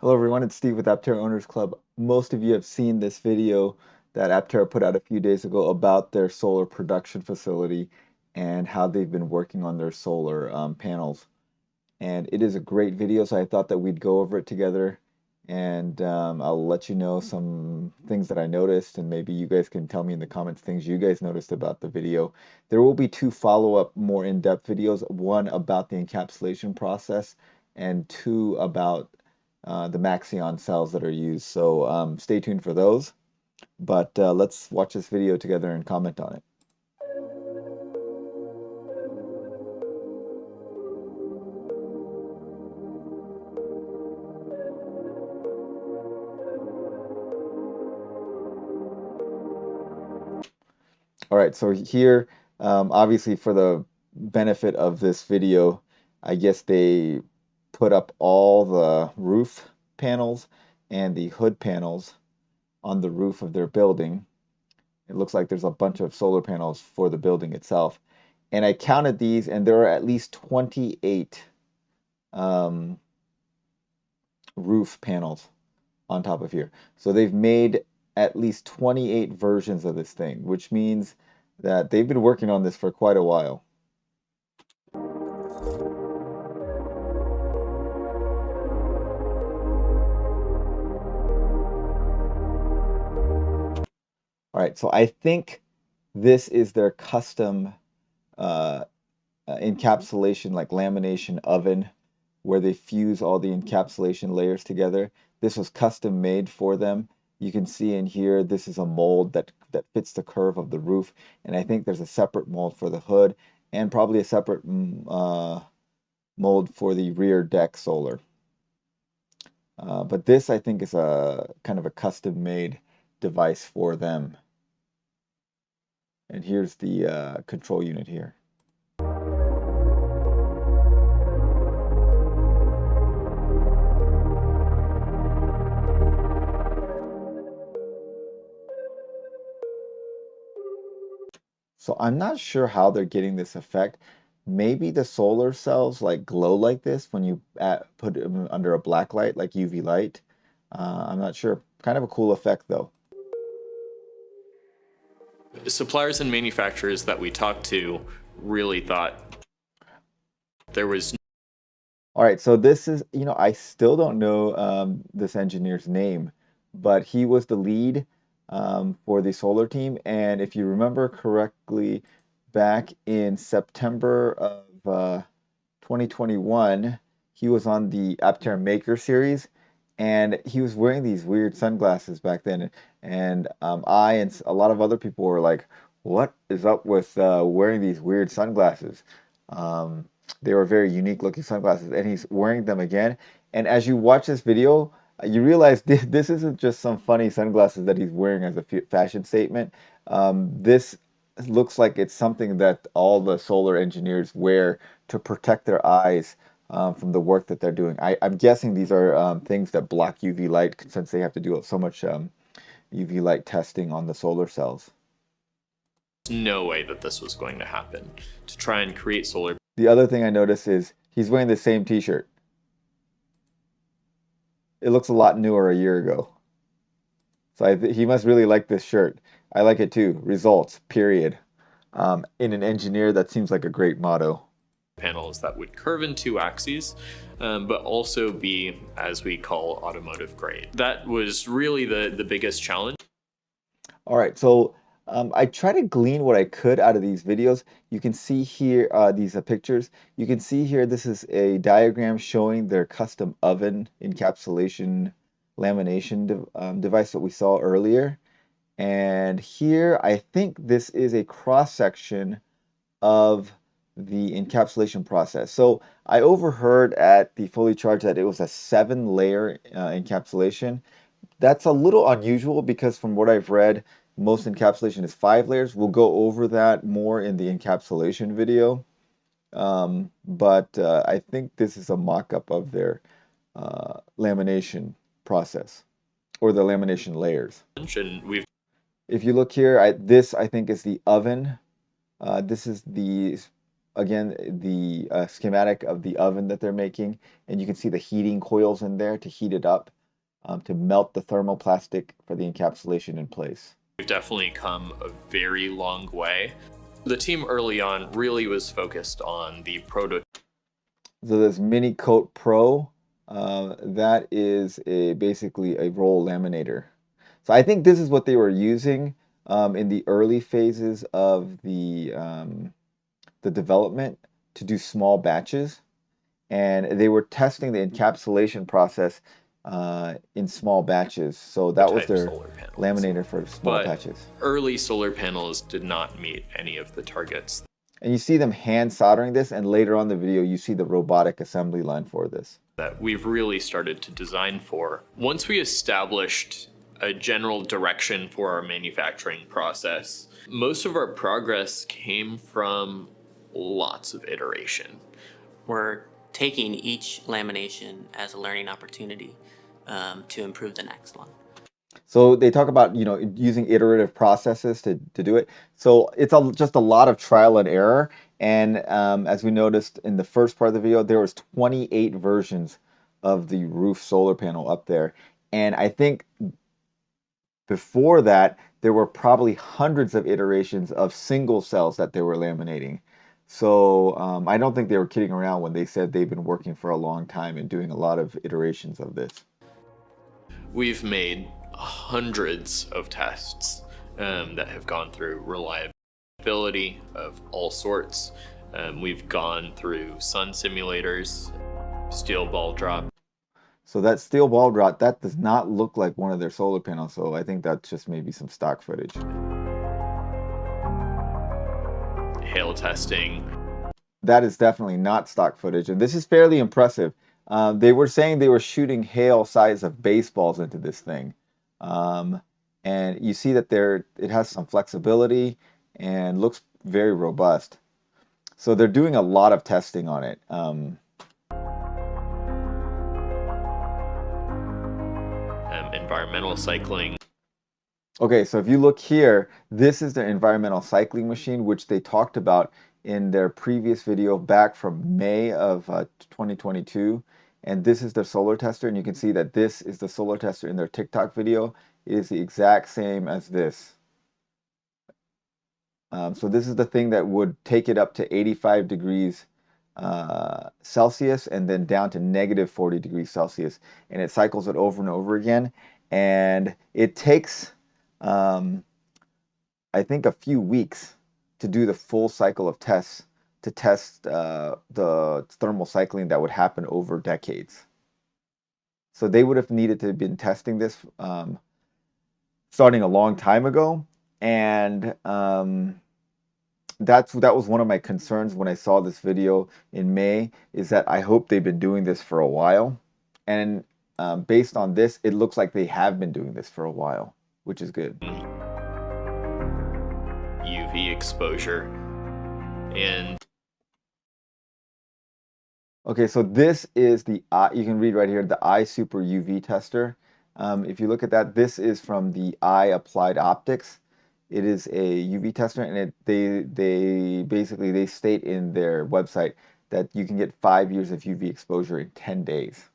Hello everyone, it's Steve with Aptera Owners Club. Most of you have seen this video that Aptera put out a few days ago about their solar production facility and how they've been working on their solar panels. And it is a great video, so I thought that we'd go over it together and I'll let you know some things that I noticed, and maybe you guys can tell me in the comments things you guys noticed about the video. There will be two follow-up, more in-depth videos, one about the encapsulation process and two about the Maxion cells that are used. So stay tuned for those. But let's watch this video together and comment on it. All right, so here, obviously for the benefit of this video, I guess they put up all the roof panels and the hood panels on the roof of their building. It looks like there's a bunch of solar panels for the building itself. And I counted these, and there are at least 28 um, roof panels on top of here. So they've made at least 28 versions of this thing, which means that they've been working on this for quite a while. All right, so I think this is their custom uh, encapsulation, like lamination oven, where they fuse all the encapsulation layers together. This was custom made for them. You can see in here, this is a mold that fits the curve of the roof, and I think there's a separate mold for the hood, and probably a separate mold for the rear deck solar. But this, I think, is a kind of a custom-made device for them. And here's the control unit here. So I'm not sure how they're getting this effect. Maybe the solar cells like glow like this when you put them under a black light, like UV light. I'm not sure. Kind of a cool effect though. Suppliers and manufacturers that we talked to really thought there was. All right, so this is, I still don't know this engineer's name, but he was the lead for the solar team. And if you remember correctly, back in September of 2021, he was on the Aptera Maker series, and he was wearing these weird sunglasses back then. And I and a lot of other people were like, "What is up with wearing these weird sunglasses?" They were very unique looking sunglasses, and he's wearing them again. And as you watch this video, you realize this isn't just some funny sunglasses that he's wearing as a fashion statement. This looks like it's something that all the solar engineers wear to protect their eyes from the work that they're doing. I'm guessing these are things that block UV light, since they have to do so much UV light testing on the solar cells. No way that this was going to happen to try and create solar. The other thing I noticed is he's wearing the same t-shirt. It looks a lot newer a year ago. So he must really like this shirt. I like it too. Results, period. In an engineer, that seems like a great motto. Panels that would curve in two axes, but also be, as we call, automotive grade. That was really the biggest challenge. All right, so I try to glean what I could out of these videos. You can see here these pictures. You can see here this is a diagram showing their custom oven encapsulation lamination device that we saw earlier. And here I think this is a cross section of the encapsulation process. So I overheard at the Fully Charged that it was a 7-layer encapsulation. That's a little unusual because from what I've read, most encapsulation is 5 layers. We'll go over that more in the encapsulation video. But I think this is a mock-up of their lamination process, or the lamination layers. And if you look here, this I think is the oven. This is again the schematic of the oven that they're making, and you can see the heating coils in there to heat it up. to melt the thermoplastic for the encapsulation in place. We've definitely come a very long way. The team early on really was focused on the prototype. So this Mini Coat Pro, that is basically a roll laminator. So I think this is what they were using in the early phases of the development to do small batches, and they were testing the encapsulation process in small batches. So that was their Solar panels. laminator for small But batches. early solar panels did not meet any of the targets. And you see them hand soldering this, and later on in the video you see the robotic assembly line for this. That we've really started to design for. Once we established a general direction for our manufacturing process, most of our progress came from lots of iteration. We're taking each lamination as a learning opportunity to improve the next one. So they talk about, using iterative processes to do it. So it's just a lot of trial and error. And as we noticed in the first part of the video, there was 28 versions of the roof solar panel up there. And I think before that, there were probably hundreds of iterations of single cells that they were laminating. So I don't think they were kidding around when they said they've been working for a long time and doing a lot of iterations of this. We've made hundreds of tests that have gone through reliability of all sorts. We've gone through sun simulators, steel ball drop. So that steel ball drop, that does not look like one of their solar panels, so I think that's just maybe some stock footage. Hail testing. That is definitely not stock footage, and this is fairly impressive. They were saying they were shooting hail size of baseballs into this thing. And you see that it has some flexibility and looks very robust. So they're doing a lot of testing on it. Environmental cycling. Okay, so if you look here, this is their environmental cycling machine, which they talked about in their previous video back from May of 2022. And this is their solar tester, and you can see that this is the solar tester in their TikTok video. It is the exact same as this. So this is the thing that would take it up to 85 degrees Celsius and then down to negative 40 degrees Celsius. And it cycles it over and over again. And it takes, I think, a few weeks to do the full cycle of tests to test the thermal cycling that would happen over decades. So they would have needed to have been testing this starting a long time ago. And that was one of my concerns when I saw this video in May, is that I hope they've been doing this for a while. And based on this, it looks like they have been doing this for a while, which is good. UV exposure. And okay, so this is the you can read right here, the Eye Super UV tester. If you look at that, this is from the Eye Applied Optics. It is a UV tester, and they basically state in their website that you can get 5 years of UV exposure in 10 days.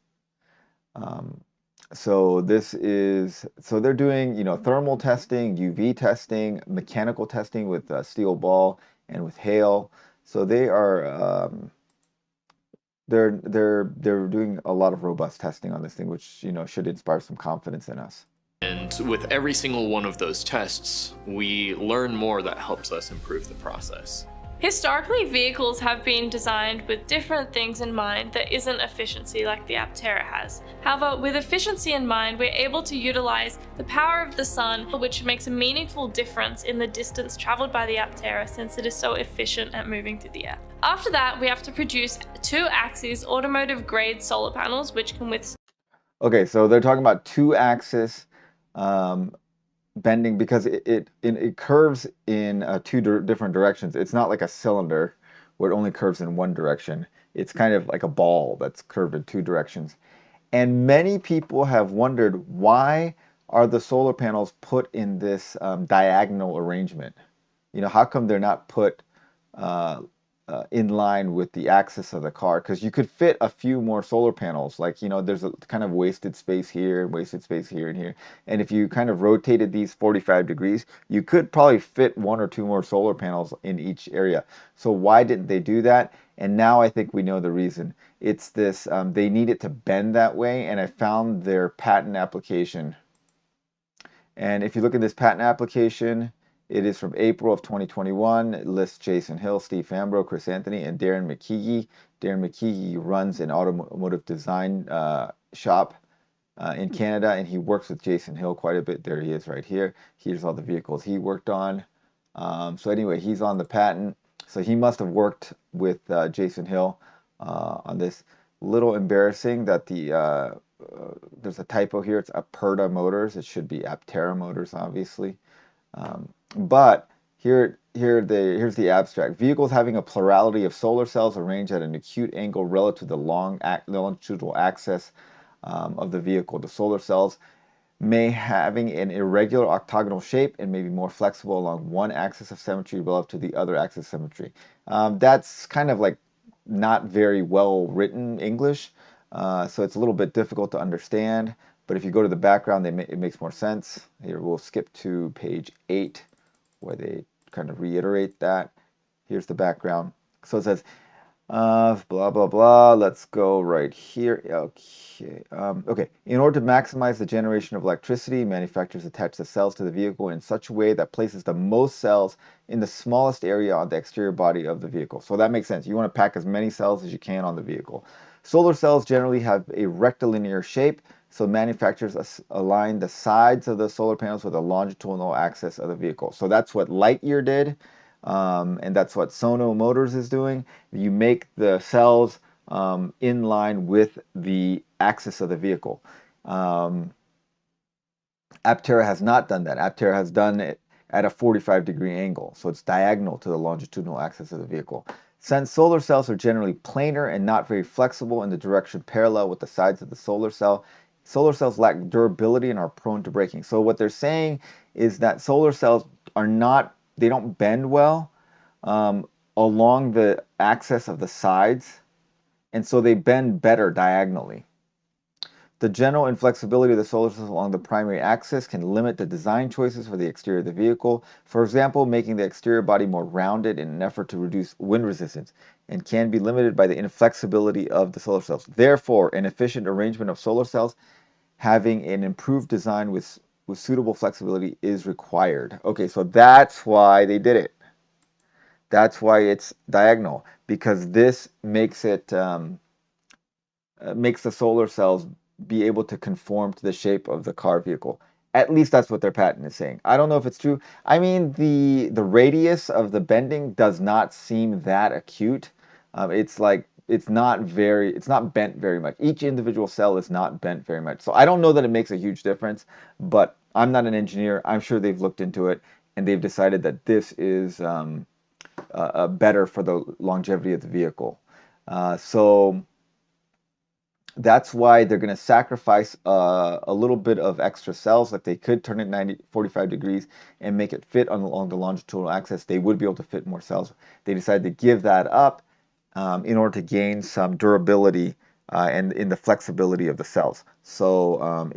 So they're doing, thermal testing, UV testing, mechanical testing with steel ball and with hail. So they are they're doing a lot of robust testing on this thing, which should inspire some confidence in us. And with every single one of those tests, we learn more that helps us improve the process. Historically, vehicles have been designed with different things in mind that isn't efficiency like the Aptera has. However, with efficiency in mind, we're able to utilize the power of the sun, which makes a meaningful difference in the distance traveled by the Aptera since it is so efficient at moving through the air. After that, we have to produce 2-axis automotive grade solar panels, which can withstand. Okay, so they're talking about 2-axis bending because it curves in two different directions. It's not like a cylinder where it only curves in one direction. It's kind of like a ball that's curved in two directions. And many people have wondered, why are the solar panels put in this diagonal arrangement? How come they're not put in line with the axis of the car, because you could fit a few more solar panels. Like, you know, there's a kind of wasted space here, wasted space here and here. And if you kind of rotated these 45 degrees, you could probably fit one or two more solar panels in each area. So why didn't they do that? And now I think we know the reason. It's this, they need it to bend that way, and I found their patent application. And if you look at this patent application, it is from April of 2021. It lists Jason Hill, Steve Fambro, Chris Anthony, and Darren McKeague. Darren McKeague runs an automotive design shop in Canada, and he works with Jason Hill quite a bit. There he is right here. Here's all the vehicles he worked on. So anyway, he's on the patent. So he must have worked with Jason Hill on this. Little embarrassing that there's a typo here. It's Aptera Motors. It should be Aptera Motors, obviously. But here's the abstract. Vehicles having a plurality of solar cells arranged at an acute angle relative to the longitudinal axis of the vehicle. The solar cells may having an irregular octagonal shape and may be more flexible along one axis of symmetry relative to the other axis of symmetry. That's kind of like not very well written English, so it's a little bit difficult to understand. But if you go to the background, it makes more sense. Here, we'll skip to page 8, where they kind of reiterate that. Here's the background. So it says, blah, blah, blah. Let's go right here. Okay. Okay. In order to maximize the generation of electricity, manufacturers attach the cells to the vehicle in such a way that places the most cells in the smallest area on the exterior body of the vehicle. So that makes sense. You want to pack as many cells as you can on the vehicle. Solar cells generally have a rectilinear shape, so manufacturers align the sides of the solar panels with the longitudinal axis of the vehicle. So that's what Lightyear did. And that's what Sono Motors is doing. You make the cells in line with the axis of the vehicle. Aptera has not done that. Aptera has done it at a 45-degree angle, so it's diagonal to the longitudinal axis of the vehicle. Since solar cells are generally planar and not very flexible in the direction parallel with the sides of the solar cell, solar cells lack durability and are prone to breaking. So what they're saying is that solar cells are not, they don't bend well along the axis of the sides, and so they bend better diagonally. The general inflexibility of the solar cells along the primary axis can limit the design choices for the exterior of the vehicle, for example, making the exterior body more rounded in an effort to reduce wind resistance, and can be limited by the inflexibility of the solar cells. Therefore, an efficient arrangement of solar cells having an improved design with suitable flexibility is required. Okay, so that's why they did it. That's why it's diagonal, because this makes it makes the solar cells be able to conform to the shape of the car vehicle. At least that's what their patent is saying. I don't know if it's true. I mean, the radius of the bending does not seem that acute. It's like it's not bent very much. Each individual cell is not bent very much. So I don't know that it makes a huge difference, but I'm not an engineer. I'm sure they've looked into it and they've decided that this is better for the longevity of the vehicle. So that's why they're going to sacrifice a little bit of extra cells. Like they could turn it 45 degrees and make it fit along the longitudinal axis. They would be able to fit more cells. They decided to give that up in order to gain some durability and in the flexibility of the cells. So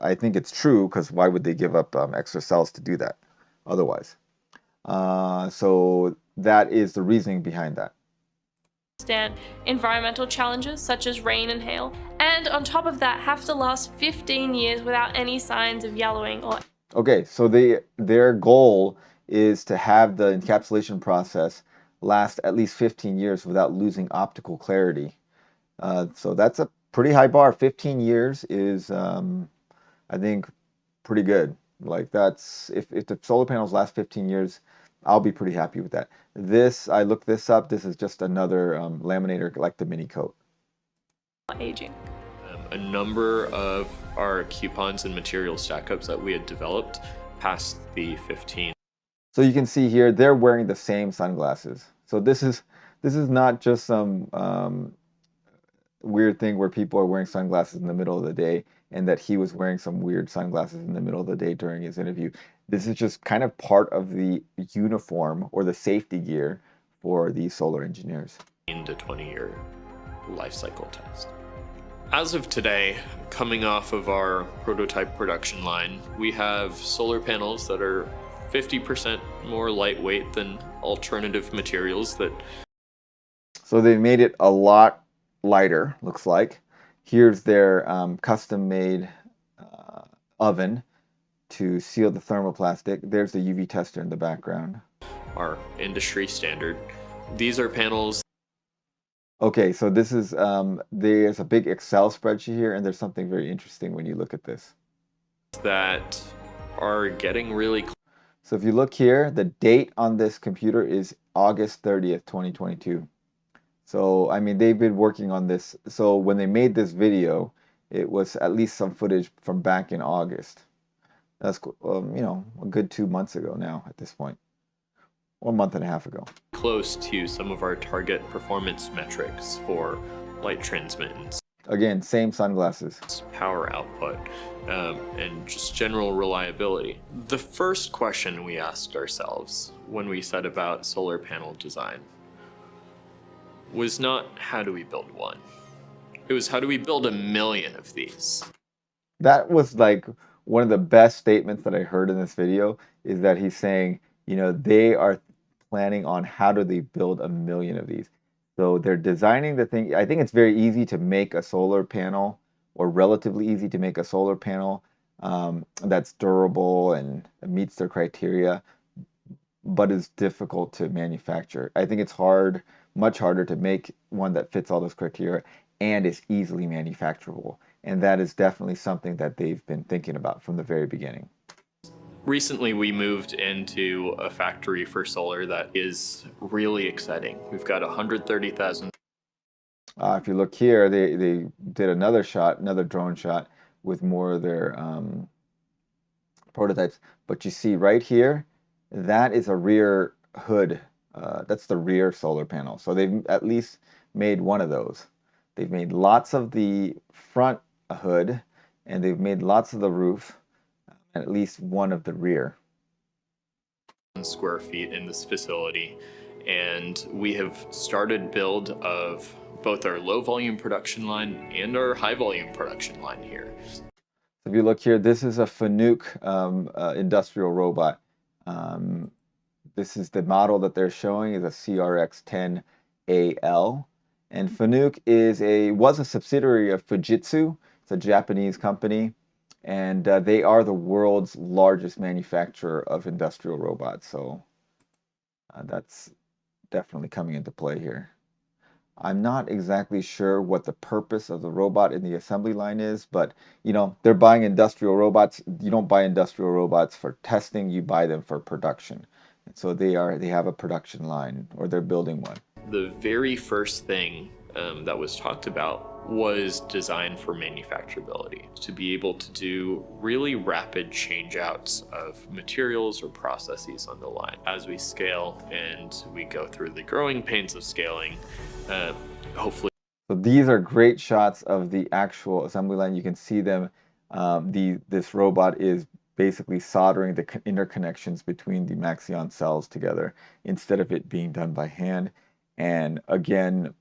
I think it's true, because why would they give up extra cells to do that otherwise? So that is the reasoning behind that. Stand environmental challenges such as rain and hail, and on top of that have to last 15 years without any signs of yellowing or... Okay, so their goal is to have the encapsulation process last at least 15 years without losing optical clarity. So that's a pretty high bar. 15 years is, I think, pretty good. Like that's, if the solar panels last 15 years, I'll be pretty happy with that. This, I looked this up, this is just another laminator like the mini coat. Aging. A number of our coupons and material stack-ups that we had developed past the 15. So you can see here, they're wearing the same sunglasses. So this is not just some weird thing where people are wearing sunglasses in the middle of the day, and that he was wearing some weird sunglasses in the middle of the day during his interview. This is just kind of part of the uniform or the safety gear for these solar engineers. To 20-year life cycle test. As of today, coming off of our prototype production line, we have solar panels that are 50% more lightweight than alternative materials that... So they made it a lot lighter, looks like. Here's their custom-made oven to seal the thermoplastic. There's the UV tester in the background. Our industry standard. These are panels. Okay, so this is, there's a big Excel spreadsheet here, and there's something very interesting when you look at this. That are getting really... So if you look here, the date on this computer is August 30th, 2022. So, I mean, they've been working on this. So when they made this video, it was at least some footage from back in August. That's, you know, a good 2 months ago now at this point. Or a month and a half ago. Close to some of our target performance metrics for light transmittance. Again, same sunglasses. Power output, and just general reliability. The first question we asked ourselves when we set about solar panel design was not how do we build one? It was how do we build 1 million of these? That was like one of the best statements that I heard in this video, is that he's saying, you know, they are planning on how do they build 1 million of these. So they're designing the thing. I think it's very easy to make a solar panel, or relatively easy to make a solar panel that's durable and meets their criteria, but it's difficult to manufacture. I think it's hard, much harder to make one that fits all those criteria and is easily manufacturable. And that is definitely something that they've been thinking about from the very beginning. Recently, we moved into a factory for solar that is really exciting. We've got 130,000. If you look here, they did another shot, another drone shot with more of their prototypes. But you see right here, that is a rear hood. That's the rear solar panel. So they've at least made one of those. They've made lots of the front hood, and they've made lots of the roof, and at least one of the rear. Square feet in this facility, and we have started build of both our low volume production line and our high volume production line here. So if you look here, this is a Fanuc industrial robot. This is the model that they're showing, is a CRX-10AL. And Fanuc was a subsidiary of Fujitsu. It's a Japanese company. And they are the world's largest manufacturer of industrial robots. So that's definitely coming into play here. I'm not exactly sure what the purpose of the robot in the assembly line is, but you know, they're buying industrial robots. You don't buy industrial robots for testing, you buy them for production. And so they have a production line, or they're building one. The very first thing that was talked about was design for manufacturability, to be able to do really rapid change outs of materials or processes on the line. As we scale and we go through the growing pains of scaling, hopefully. So these are great shots of the actual assembly line. You can see them. This robot is basically soldering the interconnections between the Maxeon cells together instead of it being done by hand. And again,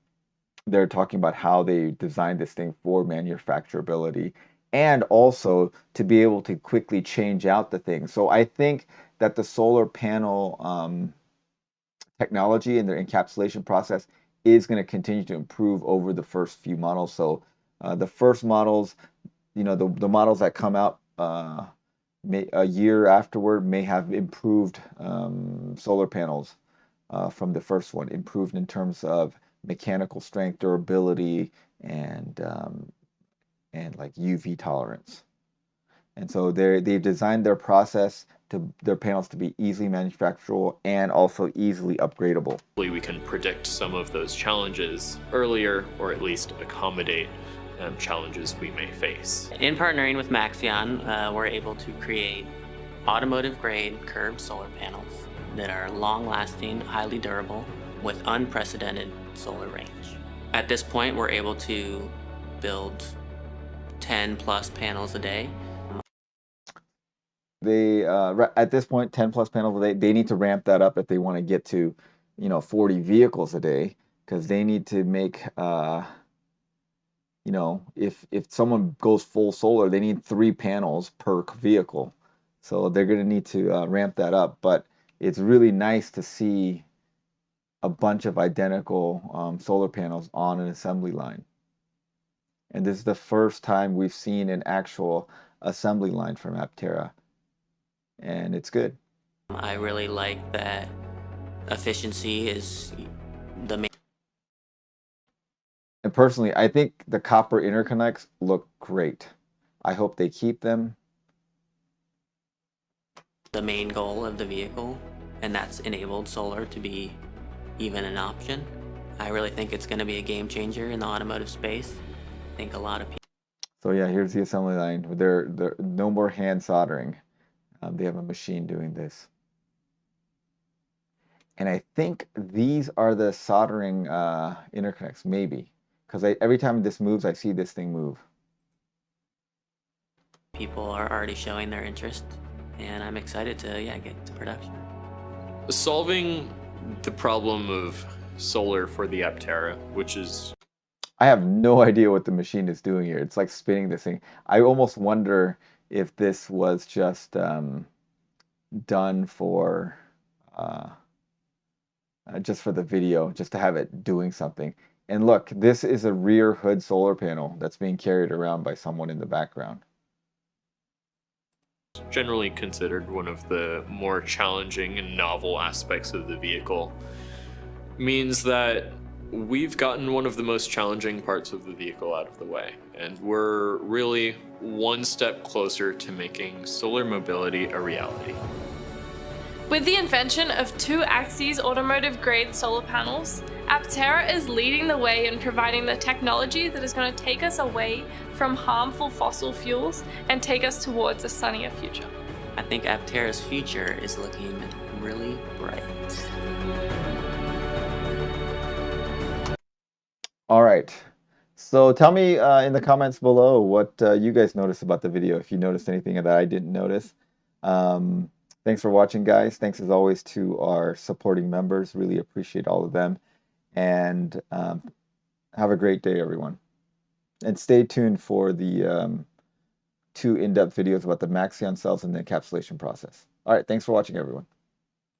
they're talking about how they designed this thing for manufacturability and also to be able to quickly change out the thing. So I think that the solar panel technology and their encapsulation process is going to continue to improve over the first few models. So the first models, you know, the models that come out a year afterward may have improved solar panels from the first one, improved in terms of mechanical strength, durability, and like UV tolerance. And so they've designed their process their panels to be easily manufacturable and also easily upgradable. We can predict some of those challenges earlier, or at least accommodate challenges we may face. In partnering with Maxeon, we're able to create automotive-grade curved solar panels that are long-lasting, highly durable, with unprecedented solar range. At this point, we're able to build 10 plus panels a day. They at this point, 10 plus panels a day. They need to ramp that up if they want to get to, 40 vehicles a day, because they need to make if someone goes full solar, they need 3 panels per vehicle. So they're going to need to ramp that up. But it's really nice to see a bunch of identical solar panels on an assembly line. And this is the first time we've seen an actual assembly line from Aptera. And it's good. I really like that efficiency is the main. And personally, I think the copper interconnects look great. I hope they keep them. The main goal of the vehicle, and that's enabled solar to be even an option. I really think it's going to be a game changer in the automotive space. I think a lot of people. So yeah, here's the assembly line. They're no more hand soldering. They have a machine doing this. And I think these are the soldering interconnects, maybe. Because every time this moves, I see this thing move. People are already showing their interest, and I'm excited to get to production. Solving the problem of solar for the Aptera, which is... I have no idea what the machine is doing here. It's like spinning this thing. I almost wonder if this was just done for just for the video, just to have it doing something. And look, this is a rear hood solar panel that's being carried around by someone in the background. Generally considered one of the more challenging and novel aspects of the vehicle, means that we've gotten one of the most challenging parts of the vehicle out of the way, and we're really one step closer to making solar mobility a reality. With the invention of 2-axis automotive-grade solar panels, Aptera is leading the way in providing the technology that is going to take us away from harmful fossil fuels and take us towards a sunnier future. I think Aptera's future is looking really bright. All right. So tell me in the comments below what you guys noticed about the video, if you noticed anything that I didn't notice. Thanks for watching, guys. Thanks as always to our supporting members. Really appreciate all of them. And have a great day, everyone. And stay tuned for the 2 in-depth videos about the Maxion cells and the encapsulation process. All right, thanks for watching, everyone.